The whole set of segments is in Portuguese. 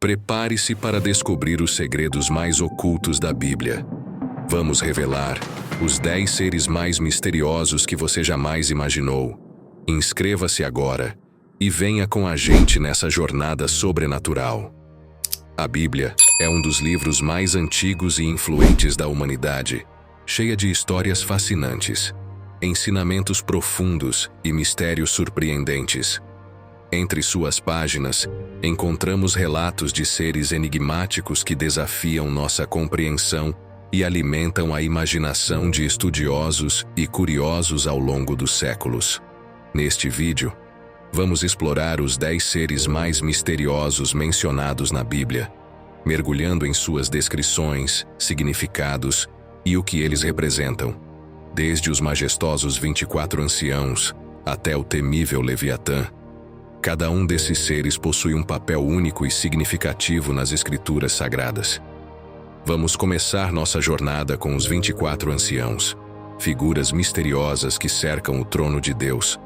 Prepare-se para descobrir os segredos mais ocultos da Bíblia. Vamos revelar os 10 seres mais misteriosos que você jamais imaginou. Inscreva-se agora e venha com a gente nessa jornada sobrenatural. A Bíblia é um dos livros mais antigos e influentes da humanidade, cheia de histórias fascinantes, ensinamentos profundos e mistérios surpreendentes. Entre suas páginas, encontramos relatos de seres enigmáticos que desafiam nossa compreensão e alimentam a imaginação de estudiosos e curiosos ao longo dos séculos. Neste vídeo, vamos explorar os 10 seres mais misteriosos mencionados na Bíblia, mergulhando em suas descrições, significados e o que eles representam, desde os majestosos 24 anciãos até o temível Leviatã. Cada um desses seres possui um papel único e significativo nas Escrituras Sagradas. Vamos começar nossa jornada com os 24 anciãos, figuras misteriosas que cercam o trono de Deus,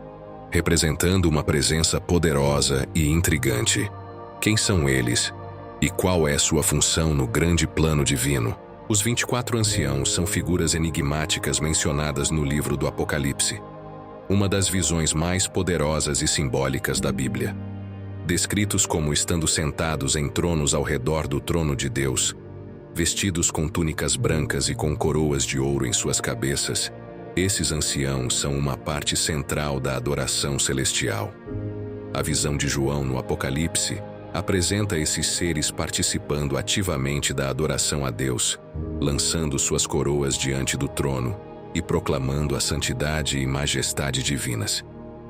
representando uma presença poderosa e intrigante. Quem são eles? E qual é sua função no grande plano divino? Os 24 anciãos são figuras enigmáticas mencionadas no livro do Apocalipse, uma das visões mais poderosas e simbólicas da Bíblia. Descritos como estando sentados em tronos ao redor do trono de Deus, vestidos com túnicas brancas e com coroas de ouro em suas cabeças, esses anciãos são uma parte central da adoração celestial. A visão de João no Apocalipse apresenta esses seres participando ativamente da adoração a Deus, lançando suas coroas diante do trono e proclamando a santidade e majestade divinas.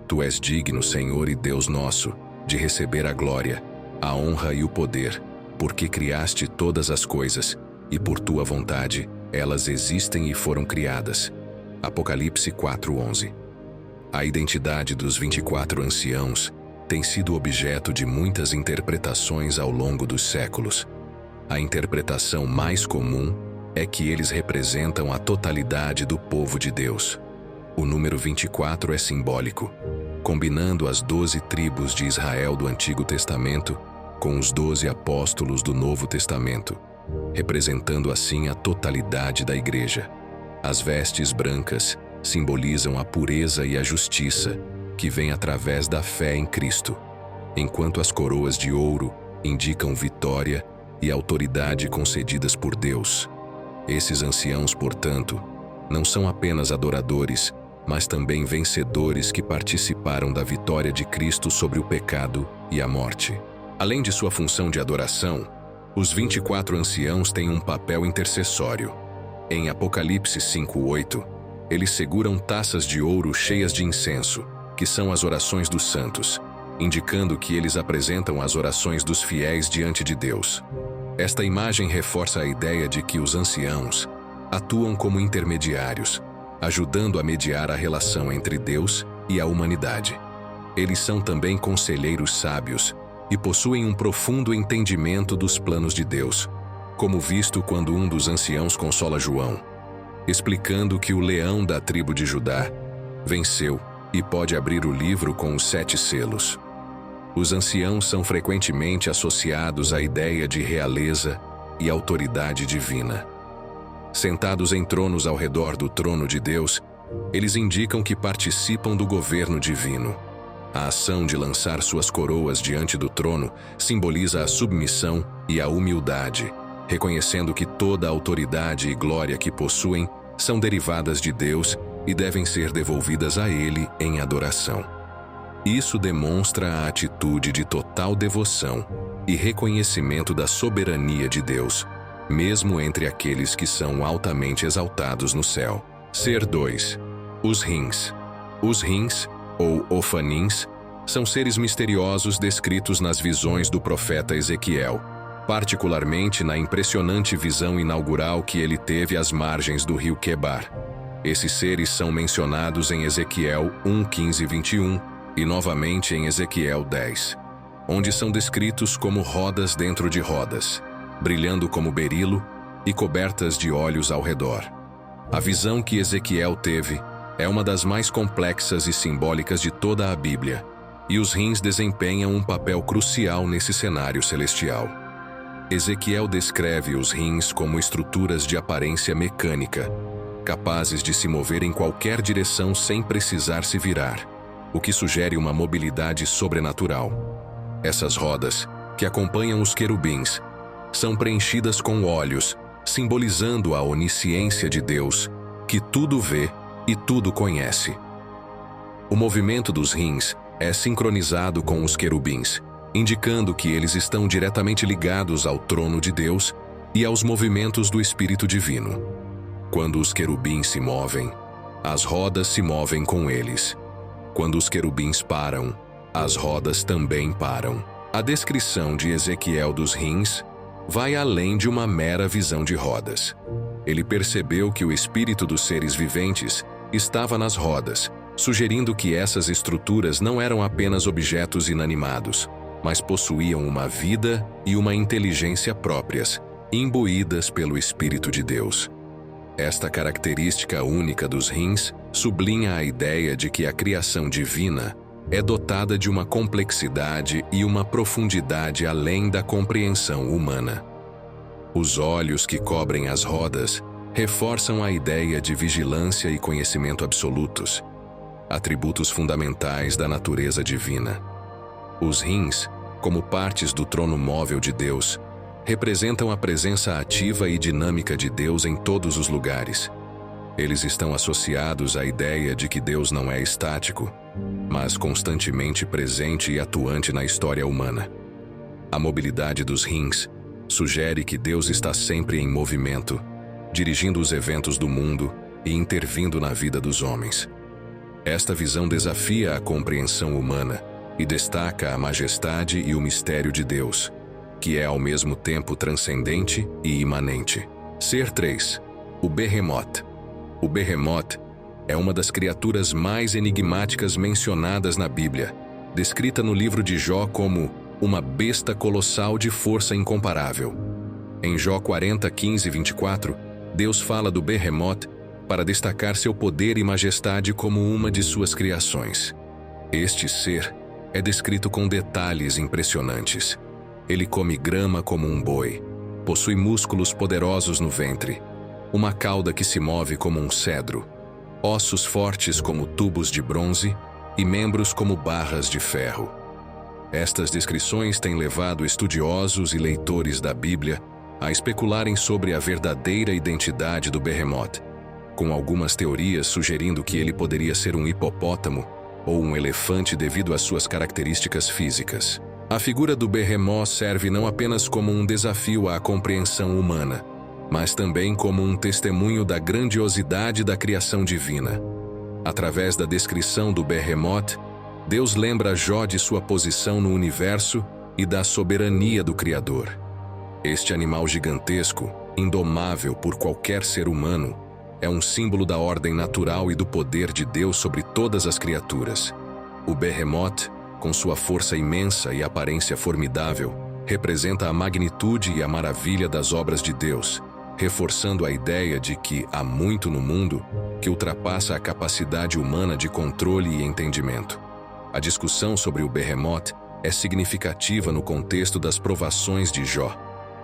Tu és digno, Senhor e Deus nosso, de receber a glória, a honra e o poder, porque criaste todas as coisas, e por tua vontade elas existem e foram criadas. Apocalipse 4:11. A identidade dos 24 anciãos tem sido objeto de muitas interpretações ao longo dos séculos. A interpretação mais comum é que eles representam a totalidade do povo de Deus. O número 24 é simbólico, combinando as 12 tribos de Israel do Antigo Testamento com os 12 apóstolos do Novo Testamento, representando assim a totalidade da Igreja. As vestes brancas simbolizam a pureza e a justiça, que vem através da fé em Cristo, enquanto as coroas de ouro indicam vitória e autoridade concedidas por Deus. Esses anciãos, portanto, não são apenas adoradores, mas também vencedores que participaram da vitória de Cristo sobre o pecado e a morte. Além de sua função de adoração, os 24 anciãos têm um papel intercessório. Em Apocalipse 5:8, eles seguram taças de ouro cheias de incenso, que são as orações dos santos, indicando que eles apresentam as orações dos fiéis diante de Deus. Esta imagem reforça a ideia de que os anciãos atuam como intermediários, ajudando a mediar a relação entre Deus e a humanidade. Eles são também conselheiros sábios e possuem um profundo entendimento dos planos de Deus, como visto quando um dos anciãos consola João, explicando que o leão da tribo de Judá venceu e pode abrir o livro com os 7 selos. Os anciãos são frequentemente associados à ideia de realeza e autoridade divina. Sentados em tronos ao redor do trono de Deus, eles indicam que participam do governo divino. A ação de lançar suas coroas diante do trono simboliza a submissão e a humildade, reconhecendo que toda a autoridade e glória que possuem são derivadas de Deus e devem ser devolvidas a Ele em adoração. Isso demonstra a atitude de total devoção e reconhecimento da soberania de Deus, mesmo entre aqueles que são altamente exaltados no céu. Ser 2. Os rins. Os rins, ou ofanins, são seres misteriosos descritos nas visões do profeta Ezequiel, particularmente na impressionante visão inaugural que ele teve às margens do rio Quebar. Esses seres são mencionados em Ezequiel 1:15-21 e novamente em Ezequiel 10, onde são descritos como rodas dentro de rodas, brilhando como berilo e cobertas de olhos ao redor. A visão que Ezequiel teve é uma das mais complexas e simbólicas de toda a Bíblia, e os rins desempenham um papel crucial nesse cenário celestial. Ezequiel descreve os rins como estruturas de aparência mecânica, capazes de se mover em qualquer direção sem precisar se virar, o que sugere uma mobilidade sobrenatural. Essas rodas, que acompanham os querubins, são preenchidas com olhos, simbolizando a onisciência de Deus, que tudo vê e tudo conhece. O movimento dos rins é sincronizado com os querubins, indicando que eles estão diretamente ligados ao trono de Deus e aos movimentos do Espírito Divino. Quando os querubins se movem, as rodas se movem com eles. Quando os querubins param, as rodas também param. A descrição de Ezequiel dos rins vai além de uma mera visão de rodas. Ele percebeu que o espírito dos seres viventes estava nas rodas, sugerindo que essas estruturas não eram apenas objetos inanimados, mas possuíam uma vida e uma inteligência próprias, imbuídas pelo Espírito de Deus. Esta característica única dos rins sublinha a ideia de que a criação divina é dotada de uma complexidade e uma profundidade além da compreensão humana. Os olhos que cobrem as rodas reforçam a ideia de vigilância e conhecimento absolutos, atributos fundamentais da natureza divina. Os rins, como partes do trono móvel de Deus, representam a presença ativa e dinâmica de Deus em todos os lugares. Eles estão associados à ideia de que Deus não é estático, mas constantemente presente e atuante na história humana. A mobilidade dos rins sugere que Deus está sempre em movimento, dirigindo os eventos do mundo e intervindo na vida dos homens. Esta visão desafia a compreensão humana e destaca a majestade e o mistério de Deus, que é ao mesmo tempo transcendente e imanente. Ser 3. O Behemoth. O Behemoth é uma das criaturas mais enigmáticas mencionadas na Bíblia, descrita no livro de Jó como uma besta colossal de força incomparável. Em Jó 40, 15 e 24, Deus fala do Behemoth para destacar seu poder e majestade como uma de suas criações. Este ser é descrito com detalhes impressionantes. Ele come grama como um boi, possui músculos poderosos no ventre, uma cauda que se move como um cedro, ossos fortes como tubos de bronze e membros como barras de ferro. Estas descrições têm levado estudiosos e leitores da Bíblia a especularem sobre a verdadeira identidade do Behemoth, com algumas teorias sugerindo que ele poderia ser um hipopótamo ou um elefante devido às suas características físicas. A figura do Behemoth serve não apenas como um desafio à compreensão humana, mas também como um testemunho da grandiosidade da criação divina. Através da descrição do Behemoth, Deus lembra Jó de sua posição no universo e da soberania do Criador. Este animal gigantesco, indomável por qualquer ser humano, é um símbolo da ordem natural e do poder de Deus sobre todas as criaturas. O Behemoth, com sua força imensa e aparência formidável, representa a magnitude e a maravilha das obras de Deus, reforçando a ideia de que há muito no mundo que ultrapassa a capacidade humana de controle e entendimento. A discussão sobre o Behemoth é significativa no contexto das provações de Jó,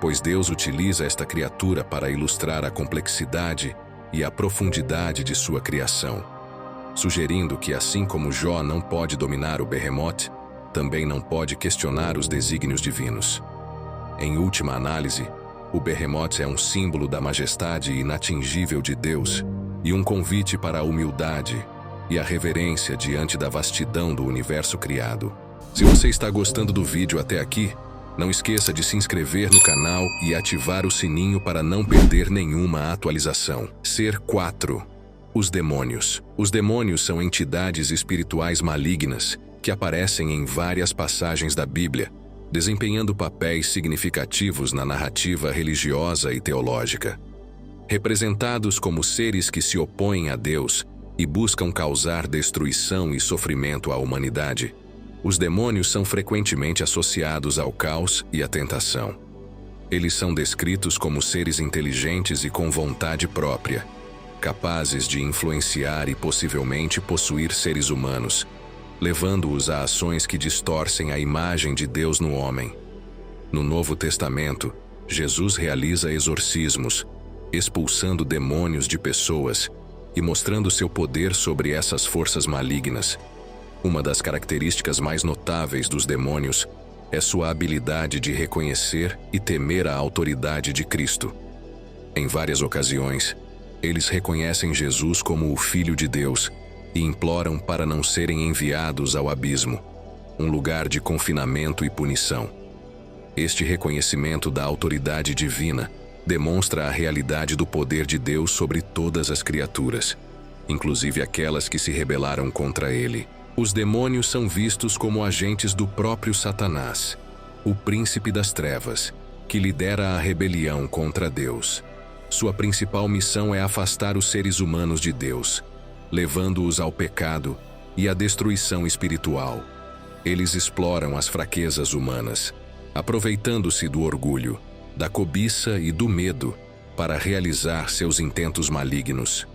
pois Deus utiliza esta criatura para ilustrar a complexidade e a profundidade de sua criação, sugerindo que assim como Jó não pode dominar o Behemoth, também não pode questionar os desígnios divinos. Em última análise, o Behemoth é um símbolo da majestade inatingível de Deus e um convite para a humildade e a reverência diante da vastidão do universo criado. Se você está gostando do vídeo até aqui, não esqueça de se inscrever no canal e ativar o sininho para não perder nenhuma atualização. Ser 4. Os demônios. Os demônios são entidades espirituais malignas que aparecem em várias passagens da Bíblia, desempenhando papéis significativos na narrativa religiosa e teológica. Representados como seres que se opõem a Deus e buscam causar destruição e sofrimento à humanidade, os demônios são frequentemente associados ao caos e à tentação. Eles são descritos como seres inteligentes e com vontade própria, capazes de influenciar e possivelmente possuir seres humanos, levando-os a ações que distorcem a imagem de Deus no homem. No Novo Testamento, Jesus realiza exorcismos, expulsando demônios de pessoas e mostrando seu poder sobre essas forças malignas. Uma das características mais notáveis dos demônios é sua habilidade de reconhecer e temer a autoridade de Cristo. Em várias ocasiões, eles reconhecem Jesus como o Filho de Deus e imploram para não serem enviados ao abismo, um lugar de confinamento e punição. Este reconhecimento da autoridade divina demonstra a realidade do poder de Deus sobre todas as criaturas, inclusive aquelas que se rebelaram contra ele. Os demônios são vistos como agentes do próprio Satanás, o príncipe das trevas, que lidera a rebelião contra Deus. Sua principal missão é afastar os seres humanos de Deus, levando-os ao pecado e à destruição espiritual. Eles exploram as fraquezas humanas, aproveitando-se do orgulho, da cobiça e do medo para realizar seus intentos malignos.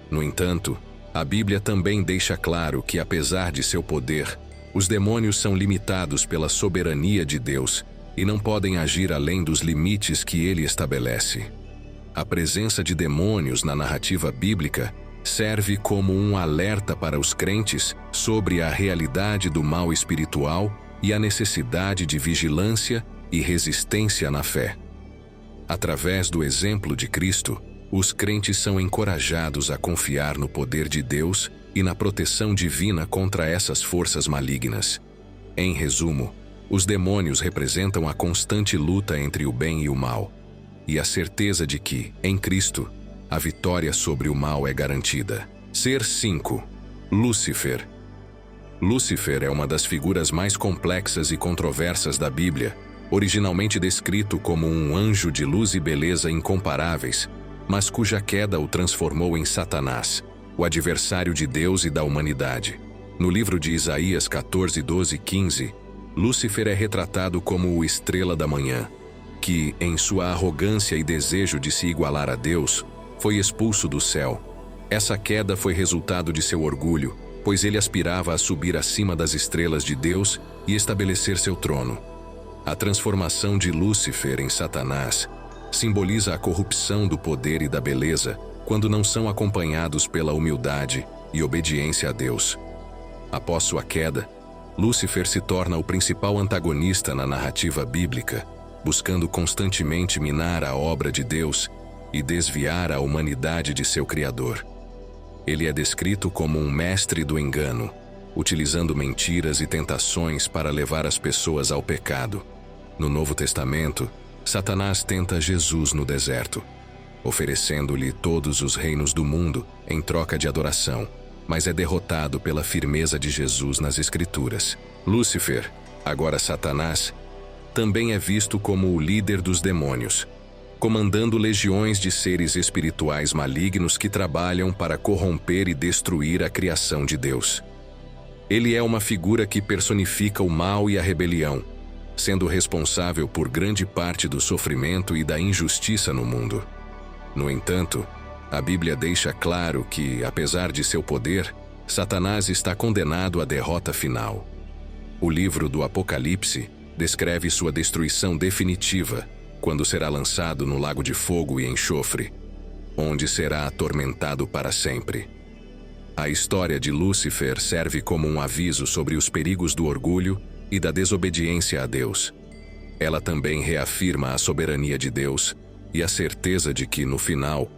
No entanto, a Bíblia também deixa claro que, apesar de seu poder, os demônios são limitados pela soberania de Deus e não podem agir além dos limites que ele estabelece. A presença de demônios na narrativa bíblica serve como um alerta para os crentes sobre a realidade do mal espiritual e a necessidade de vigilância e resistência na fé. Através do exemplo de Cristo, os crentes são encorajados a confiar no poder de Deus e na proteção divina contra essas forças malignas. Em resumo, os demônios representam a constante luta entre o bem e o mal, e a certeza de que, em Cristo, a vitória sobre o mal é garantida. Ser 5. Lúcifer. Lúcifer é uma das figuras mais complexas e controversas da Bíblia, originalmente descrito como um anjo de luz e beleza incomparáveis, mas cuja queda o transformou em Satanás, o adversário de Deus e da humanidade. No livro de Isaías 14, 12 e 15, Lúcifer é retratado como o estrela da manhã, que, em sua arrogância e desejo de se igualar a Deus, foi expulso do céu. Essa queda foi resultado de seu orgulho, pois ele aspirava a subir acima das estrelas de Deus e estabelecer seu trono. A transformação de Lúcifer em Satanás simboliza a corrupção do poder e da beleza quando não são acompanhados pela humildade e obediência a Deus. Após sua queda, Lúcifer se torna o principal antagonista na narrativa bíblica, buscando constantemente minar a obra de Deus e desviar a humanidade de seu Criador. Ele é descrito como um mestre do engano, utilizando mentiras e tentações para levar as pessoas ao pecado. No Novo Testamento, Satanás tenta Jesus no deserto, oferecendo-lhe todos os reinos do mundo em troca de adoração, mas é derrotado pela firmeza de Jesus nas Escrituras. Lúcifer, agora Satanás, também é visto como o líder dos demônios, comandando legiões de seres espirituais malignos que trabalham para corromper e destruir a criação de Deus. Ele é uma figura que personifica o mal e a rebelião, sendo responsável por grande parte do sofrimento e da injustiça no mundo. No entanto, a Bíblia deixa claro que, apesar de seu poder, Satanás está condenado à derrota final. O livro do Apocalipse descreve sua destruição definitiva, quando será lançado no lago de fogo e enxofre, onde será atormentado para sempre. A história de Lúcifer serve como um aviso sobre os perigos do orgulho e da desobediência a Deus. Ela também reafirma a soberania de Deus e a certeza de que, no final,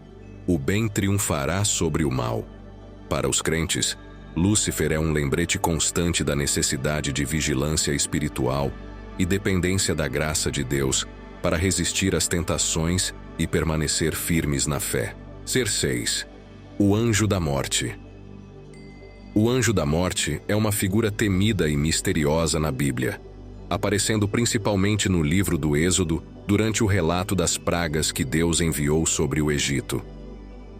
o bem triunfará sobre o mal. Para os crentes, Lúcifer é um lembrete constante da necessidade de vigilância espiritual e dependência da graça de Deus para resistir às tentações e permanecer firmes na fé. Ser 6. O Anjo da Morte. O Anjo da Morte é uma figura temida e misteriosa na Bíblia, aparecendo principalmente no livro do Êxodo durante o relato das pragas que Deus enviou sobre o Egito.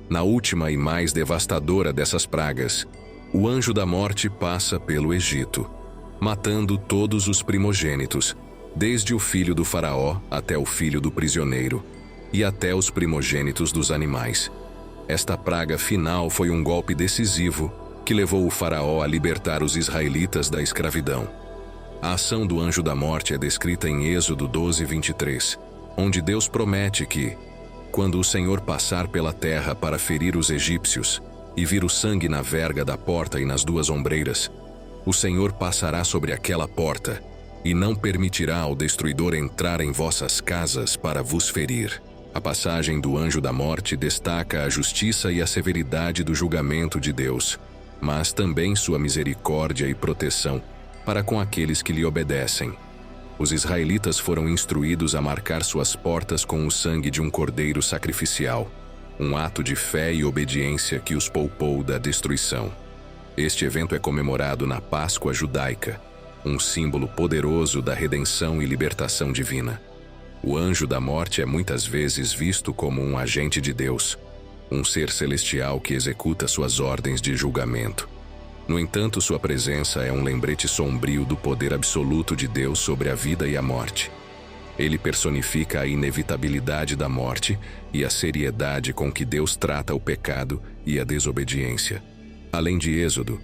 Na última e mais devastadora dessas pragas, o Anjo da Morte passa pelo Egito, matando todos os primogênitos, desde o filho do faraó até o filho do prisioneiro, e até os primogênitos dos animais. Esta praga final foi um golpe decisivo que levou o faraó a libertar os israelitas da escravidão. A ação do Anjo da Morte é descrita em Êxodo 12, 23, onde Deus promete que, quando o Senhor passar pela terra para ferir os egípcios, e vir o sangue na verga da porta e nas duas ombreiras, o Senhor passará sobre aquela porta, e não permitirá ao destruidor entrar em vossas casas para vos ferir. A passagem do anjo da morte destaca a justiça e a severidade do julgamento de Deus, mas também sua misericórdia e proteção para com aqueles que lhe obedecem. Os israelitas foram instruídos a marcar suas portas com o sangue de um cordeiro sacrificial, um ato de fé e obediência que os poupou da destruição. Este evento é comemorado na Páscoa judaica, um símbolo poderoso da redenção e libertação divina. O anjo da morte é muitas vezes visto como um agente de Deus, um ser celestial que executa suas ordens de julgamento. No entanto, sua presença é um lembrete sombrio do poder absoluto de Deus sobre a vida e a morte. Ele personifica a inevitabilidade da morte e a seriedade com que Deus trata o pecado e a desobediência. Além de Êxodo,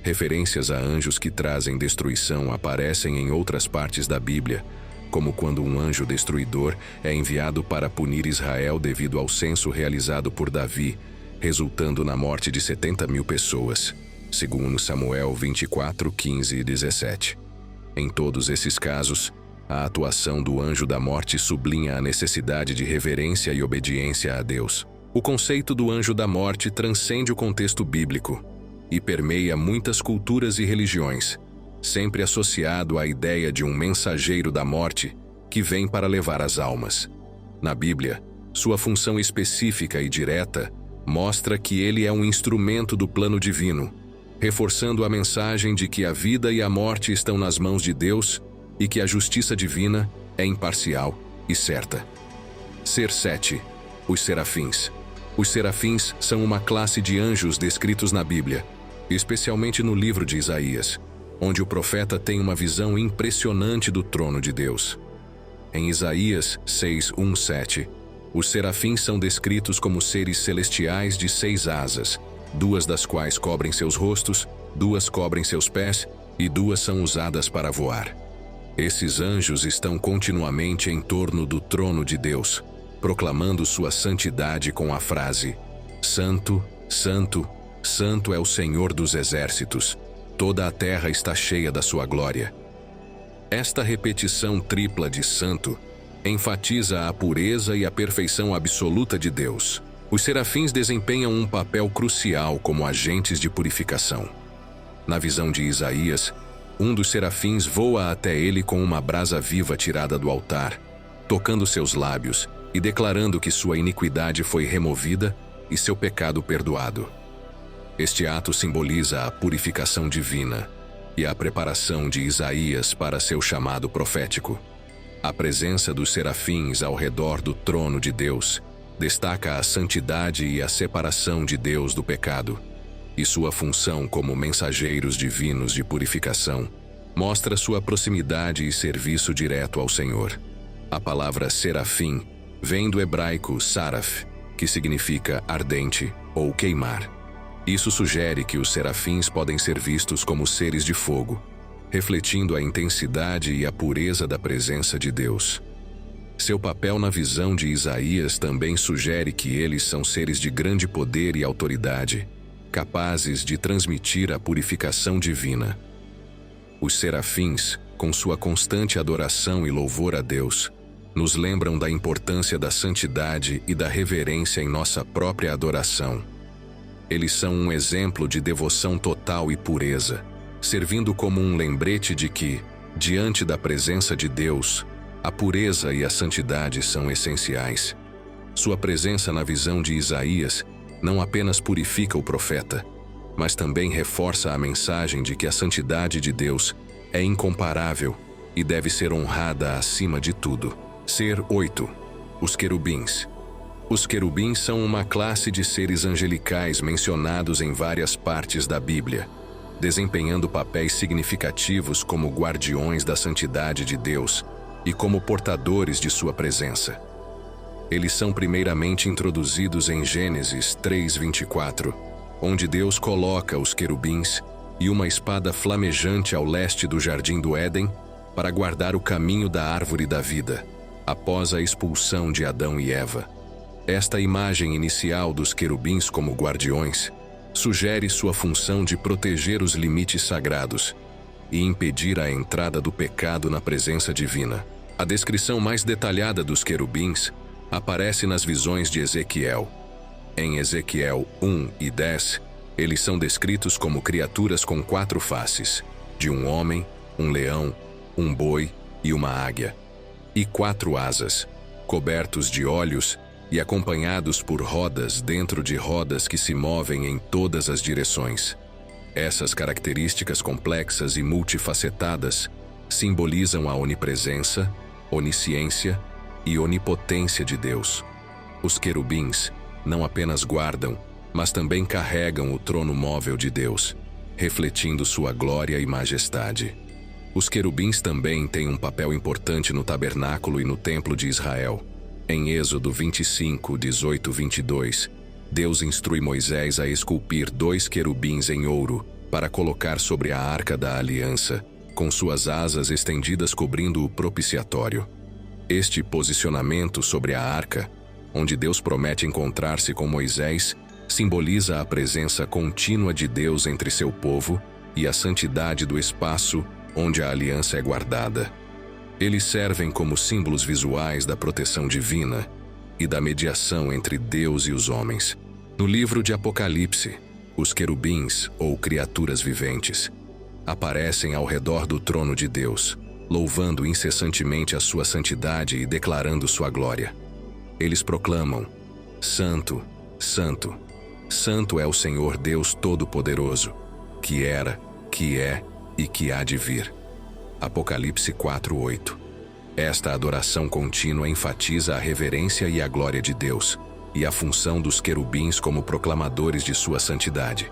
referências a anjos que trazem destruição aparecem em outras partes da Bíblia, como quando um anjo destruidor é enviado para punir Israel devido ao censo realizado por Davi, resultando na morte de 70.000 pessoas, segundo Samuel 24, 15 e 17. Em todos esses casos, a atuação do anjo da morte sublinha a necessidade de reverência e obediência a Deus. O conceito do anjo da morte transcende o contexto bíblico e permeia muitas culturas e religiões, sempre associado à ideia de um mensageiro da morte que vem para levar as almas. Na Bíblia, sua função específica e direta mostra que ele é um instrumento do plano divino, reforçando a mensagem de que a vida e a morte estão nas mãos de Deus e que a justiça divina é imparcial e certa. Ser 7. Os serafins. Os serafins são uma classe de anjos descritos na Bíblia, especialmente no livro de Isaías, onde o profeta tem uma visão impressionante do trono de Deus. Em Isaías 6:1-7, os serafins são descritos como seres celestiais de 6 asas, 2 das quais cobrem seus rostos, 2 cobrem seus pés e 2 são usadas para voar. Esses anjos estão continuamente em torno do trono de Deus, proclamando sua santidade com a frase: Santo, Santo, Santo é o Senhor dos exércitos, toda a terra está cheia da sua glória. Esta repetição tripla de santo enfatiza a pureza e a perfeição absoluta de Deus. Os serafins desempenham um papel crucial como agentes de purificação. Na visão de Isaías, um dos serafins voa até ele com uma brasa viva tirada do altar, tocando seus lábios e declarando que sua iniquidade foi removida e seu pecado perdoado. Este ato simboliza a purificação divina e a preparação de Isaías para seu chamado profético. A presença dos serafins ao redor do trono de Deus destaca a santidade e a separação de Deus do pecado, e sua função como mensageiros divinos de purificação mostra sua proximidade e serviço direto ao Senhor. A palavra serafim vem do hebraico saraf, que significa ardente ou queimar. Isso sugere que os serafins podem ser vistos como seres de fogo, refletindo a intensidade e a pureza da presença de Deus. Seu papel na visão de Isaías também sugere que eles são seres de grande poder e autoridade, capazes de transmitir a purificação divina. Os serafins, com sua constante adoração e louvor a Deus, nos lembram da importância da santidade e da reverência em nossa própria adoração. Eles são um exemplo de devoção total e pureza, servindo como um lembrete de que, diante da presença de Deus, a pureza e a santidade são essenciais. Sua presença na visão de Isaías não apenas purifica o profeta, mas também reforça a mensagem de que a santidade de Deus é incomparável e deve ser honrada acima de tudo. Ser 8. Os querubins. Os querubins são uma classe de seres angelicais mencionados em várias partes da Bíblia, desempenhando papéis significativos como guardiões da santidade de Deus e como portadores de sua presença. Eles são primeiramente introduzidos em Gênesis 3:24, onde Deus coloca os querubins e uma espada flamejante ao leste do jardim do Éden para guardar o caminho da árvore da vida, após a expulsão de Adão e Eva. Esta imagem inicial dos querubins como guardiões sugere sua função de proteger os limites sagrados e impedir a entrada do pecado na presença divina. A descrição mais detalhada dos querubins aparece nas visões de Ezequiel. Em Ezequiel 1 e 10, eles são descritos como criaturas com 4 faces, de um homem, um leão, um boi e uma águia, e 4 asas, cobertos de olhos e acompanhados por rodas dentro de rodas que se movem em todas as direções. Essas características complexas e multifacetadas simbolizam a onipresença, onisciência e onipotência de Deus. Os querubins não apenas guardam, mas também carregam o trono móvel de Deus, refletindo sua glória e majestade. Os querubins também têm um papel importante no tabernáculo e no templo de Israel. Em Êxodo 25, 18, 22, Deus instrui Moisés a esculpir 2 querubins em ouro para colocar sobre a arca da aliança, com suas asas estendidas cobrindo o propiciatório. Este posicionamento sobre a arca, onde Deus promete encontrar-se com Moisés, simboliza a presença contínua de Deus entre seu povo e a santidade do espaço onde a aliança é guardada. Eles servem como símbolos visuais da proteção divina e da mediação entre Deus e os homens. No livro de Apocalipse, os querubins, ou criaturas viventes, aparecem ao redor do trono de Deus, louvando incessantemente a sua santidade e declarando sua glória. Eles proclamam: Santo, Santo, Santo é o Senhor Deus Todo-Poderoso, que era, que é e que há de vir. Apocalipse 4:8. Esta adoração contínua enfatiza a reverência e a glória de Deus, e a função dos querubins como proclamadores de sua santidade.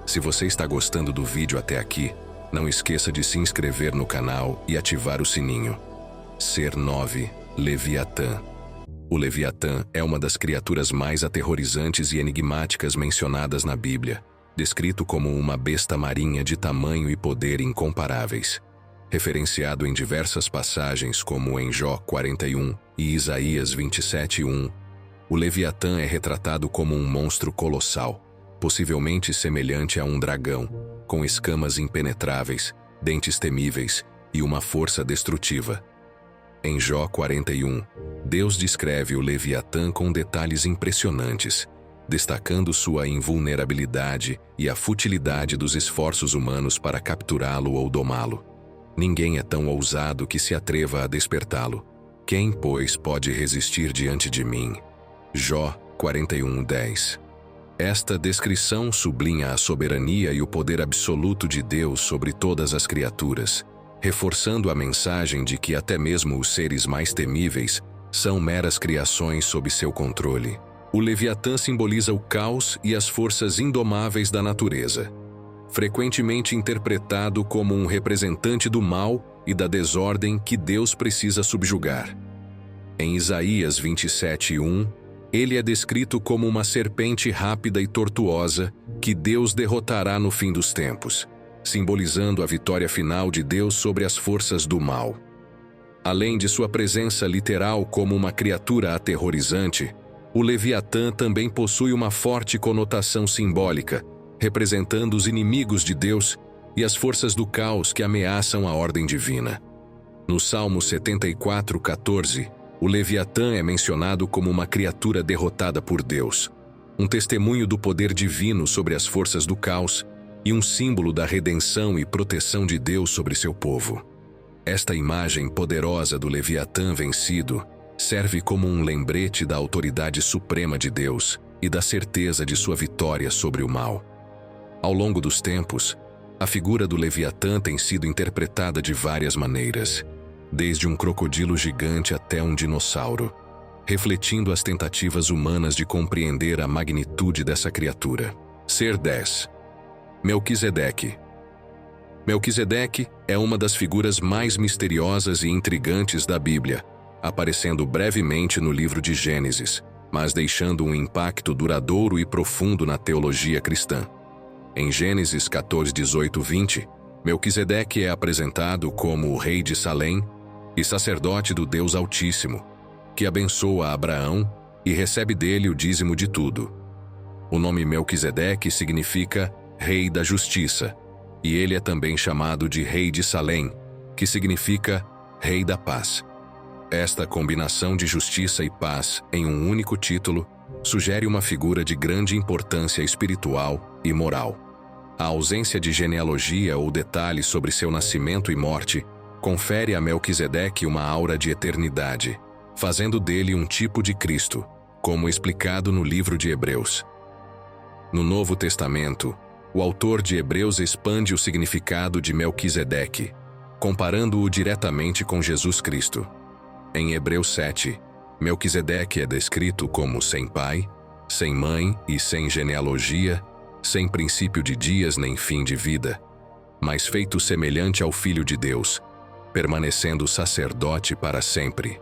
Se você está gostando do vídeo até aqui, não esqueça de se inscrever no canal e ativar o sininho. Ser 9. Leviatã. O Leviatã é uma das criaturas mais aterrorizantes e enigmáticas mencionadas na Bíblia, descrito como uma besta marinha de tamanho e poder incomparáveis. Referenciado em diversas passagens como em Jó 41 e Isaías 27:1, o Leviatã é retratado como um monstro colossal, possivelmente semelhante a um dragão, com escamas impenetráveis, dentes temíveis e uma força destrutiva. Em Jó 41, Deus descreve o Leviatã com detalhes impressionantes, destacando sua invulnerabilidade e a futilidade dos esforços humanos para capturá-lo ou domá-lo. Ninguém é tão ousado que se atreva a despertá-lo. Quem, pois, pode resistir diante de mim? Jó 41:10. Esta descrição sublinha a soberania e o poder absoluto de Deus sobre todas as criaturas, reforçando a mensagem de que até mesmo os seres mais temíveis são meras criações sob seu controle. O Leviatã simboliza o caos e as forças indomáveis da natureza, frequentemente interpretado como um representante do mal e da desordem que Deus precisa subjugar. Em Isaías 27:1, ele é descrito como uma serpente rápida e tortuosa que Deus derrotará no fim dos tempos, simbolizando a vitória final de Deus sobre as forças do mal. Além de sua presença literal como uma criatura aterrorizante, o Leviatã também possui uma forte conotação simbólica, representando os inimigos de Deus e as forças do caos que ameaçam a ordem divina. No Salmo 74:14, o Leviatã é mencionado como uma criatura derrotada por Deus, um testemunho do poder divino sobre as forças do caos e um símbolo da redenção e proteção de Deus sobre seu povo. Esta imagem poderosa do Leviatã vencido serve como um lembrete da autoridade suprema de Deus e da certeza de sua vitória sobre o mal. Ao longo dos tempos, a figura do Leviatã tem sido interpretada de várias maneiras, desde um crocodilo gigante até um dinossauro, refletindo as tentativas humanas de compreender a magnitude dessa criatura. Ser 10. Melquisedeque. Melquisedeque é uma das figuras mais misteriosas e intrigantes da Bíblia, aparecendo brevemente no livro de Gênesis, mas deixando um impacto duradouro e profundo na teologia cristã. Em Gênesis 14:18-20, Melquisedeque é apresentado como o rei de Salém e sacerdote do Deus Altíssimo, que abençoa Abraão e recebe dele o dízimo de tudo. O nome Melquisedeque significa Rei da Justiça, e ele é também chamado de Rei de Salém, que significa Rei da Paz. Esta combinação de justiça e paz em um único título sugere uma figura de grande importância espiritual e moral. A ausência de genealogia ou detalhes sobre seu nascimento e morte confere a Melquisedeque uma aura de eternidade, fazendo dele um tipo de Cristo, como explicado no livro de Hebreus. No Novo Testamento, o autor de Hebreus expande o significado de Melquisedeque, comparando-o diretamente com Jesus Cristo. Em Hebreus 7, Melquisedeque é descrito como sem pai, sem mãe e sem genealogia, sem princípio de dias nem fim de vida, mas feito semelhante ao Filho de Deus, permanecendo sacerdote para sempre.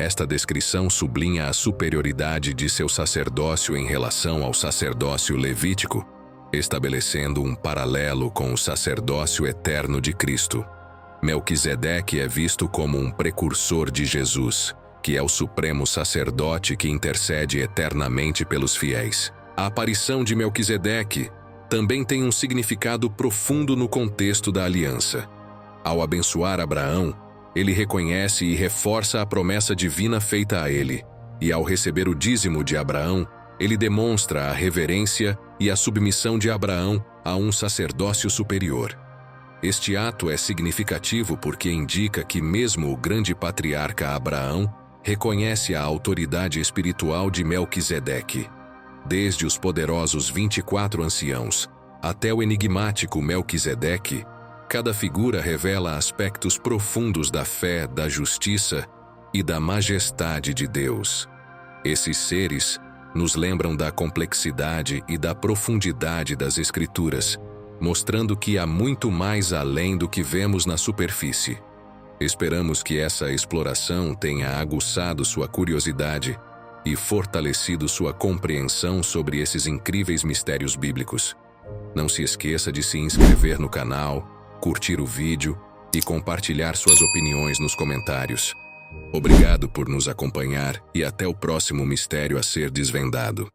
Esta descrição sublinha a superioridade de seu sacerdócio em relação ao sacerdócio levítico, estabelecendo um paralelo com o sacerdócio eterno de Cristo. Melquisedeque é visto como um precursor de Jesus, que é o supremo sacerdote que intercede eternamente pelos fiéis. A aparição de Melquisedeque também tem um significado profundo no contexto da aliança. Ao abençoar Abraão, ele reconhece e reforça a promessa divina feita a ele, e ao receber o dízimo de Abraão, ele demonstra a reverência e a submissão de Abraão a um sacerdócio superior. Este ato é significativo porque indica que mesmo o grande patriarca Abraão reconhece a autoridade espiritual de Melquisedeque. Desde os poderosos 24 anciãos até o enigmático Melquisedeque, cada figura revela aspectos profundos da fé, da justiça e da majestade de Deus. Esses seres nos lembram da complexidade e da profundidade das Escrituras, mostrando que há muito mais além do que vemos na superfície. Esperamos que essa exploração tenha aguçado sua curiosidade e fortalecido sua compreensão sobre esses incríveis mistérios bíblicos. Não se esqueça de se inscrever no canal, curtir o vídeo e compartilhar suas opiniões nos comentários. Obrigado por nos acompanhar e até o próximo mistério a ser desvendado.